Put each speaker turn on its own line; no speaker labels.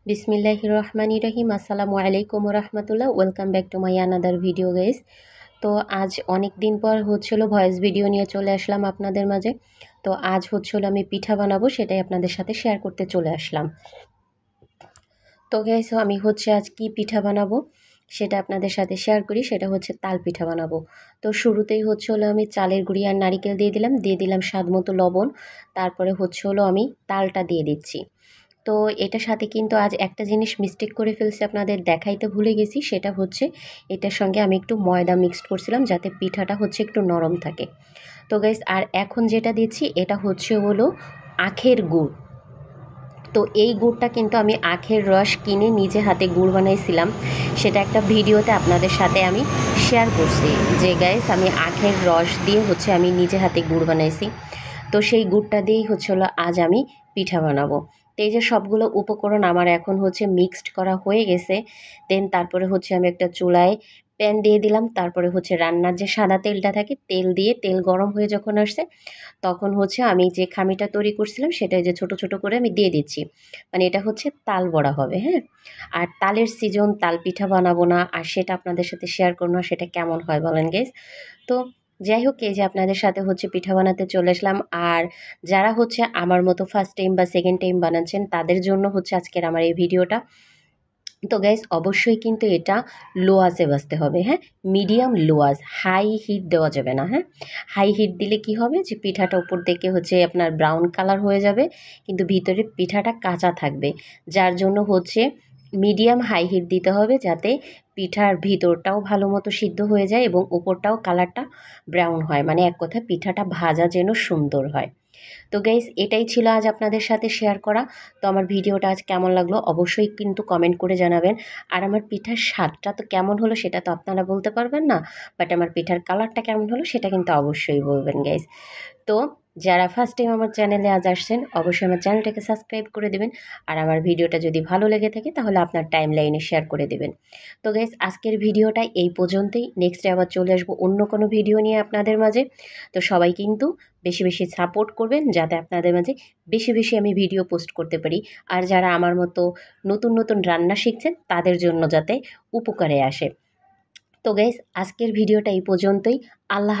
বিসমিল্লাহির রহমানির রহিম। আসসালামু আলাইকুম রহমতুল্লাহ। Welcome back to my another video guys. তো আজ অনেক দিন পর হচ্ছিল ভয়েস ভিডিও নিয়ে চলে আসলাম আপনাদের মাঝে। তো আজ হচ্ছিল আমি পিঠা বানাবো, সেটাই আপনাদের সাথে শেয়ার করতে চলে আসলাম। তো গাইস আমি আজ কি পিঠা বানাবো সেটা আপনাদের সাথে শেয়ার করি। সেটা হচ্ছে তাল পিঠা বানাবো। তো শুরুতেই আমি চালের গুঁড়ি আর নারিকেল দিয়ে দিলাম স্বাদ মতো লবণ। তারপরে আমি তালটা দিয়ে দিচ্ছি। তো এটার সাথে কিন্তু আজ একটা জিনিস মিস্টেক করে ফেলছি, আপনাদের দেখাইতে ভুলে গেছি। সেটা হচ্ছে এটার সঙ্গে আমি একটু ময়দা মিক্সড করছিলাম যাতে পিঠাটা একটু নরম থাকে। তো গাইস আর এখন যেটা দিচ্ছি এটা হলো আখের গুড়। তো এই গুড়টা কিন্তু আমি আখের রস কিনে নিজে হাতে গুড় বানাইছিলাম। সেটা একটা ভিডিওতে আপনাদের সাথে আমি শেয়ার করছি যে গাইস আমি আখের রস দিয়ে আমি নিজে হাতে গুড় বানাইছি। তো সেই গুড়টা দিয়েই আজ আমি পিঠা বানাবো। তো এই যে সবগুলো উপকরণ আমার এখন মিক্সড করা হয়ে গেছে। দেন তারপরে আমি একটা চুলায় প্যান দিয়ে দিলাম। তারপরে রান্নার যে সাদা তেলটা থাকে তেল দিয়ে তেল গরম হয়ে যখন আসছে তখন আমি যে খামিটা তৈরি করছিলাম সেটা যে ছোট ছোট করে আমি দিয়ে দিচ্ছি। মানে এটা তাল বড়া হবে, হ্যাঁ। আর তালের সিজন, তাল পিঠা বানাবো না আর সেটা আপনাদের সাথে শেয়ার করবো না, সেটা কেমন হয় বলেন গাইস। তো যাই হোক, এই যে আপনাদের সাথে পিঠা বানাতে চলে আসলাম। আর যারা আমার মতো ফার্স্ট টাইম বা সেকেন্ড টাইম বানাচ্ছেন তাদের জন্য আজকের আমার এই ভিডিওটা। তো গাইস অবশ্যই কিন্তু এটা লো আঁচে ভাজতে হবে, হ্যাঁ। মিডিয়াম লো আঁচ, হাই হিট দেওয়া যাবে না, হ্যাঁ। হাই হিট দিলে কি হবে যে পিঠাটা উপর থেকে আপনার ব্রাউন কালার হয়ে যাবে কিন্তু ভিতরে পিঠাটা কাঁচা থাকবে। যার জন্য মিডিয়াম হাই হিট দিতে হবে যাতে পিঠার ভিতরটাও ভালো মতো সিদ্ধ হয়ে যায় এবং উপরটাও কালারটা ব্রাউন হয়, মানে এক কথায় পিঠাটা ভাজা যেন সুন্দর হয়। তো গাইস এটাই ছিল আজ আপনাদের সাথে শেয়ার করা। তো আমার ভিডিওটা আজ কেমন লাগলো অবশ্যই কিন্তু কমেন্ট করে জানাবেন। আর আমার পিঠার স্বাদটা তো কেমন হলো সেটা তো আপনারা বলতে পারবেন না, বাট আমার পিঠার কালারটা কেমন হলো সেটা কিন্তু অবশ্যই বলবেন গাইস। তো যারা ফার্স্ট টাইম আমার চ্যানেলে আজ আসছেন অবশ্যই আমার চ্যানেলটাকে সাবস্ক্রাইব করে দেবেন। আর আমার ভিডিওটা যদি ভালো লেগে থাকে তাহলে আপনার টাইম লাইনে শেয়ার করে দেবেন। তো গাইস আজকের ভিডিওটা এই পর্যন্তই। নেক্সটে আবার চলে আসবো অন্য কোনো ভিডিও নিয়ে আপনাদের মাঝে। তো সবাই কিন্তু বেশি বেশি সাপোর্ট করবেন যাতে আপনাদের মাঝে বেশি বেশি আমি ভিডিও পোস্ট করতে পারি। আর যারা আমার মতো নতুন নতুন রান্না শিখছেন তাদের জন্য যাতে উপকারে আসে। তো গাইস আজকের ভিডিওটা এই পর্যন্তই। আল্লাহ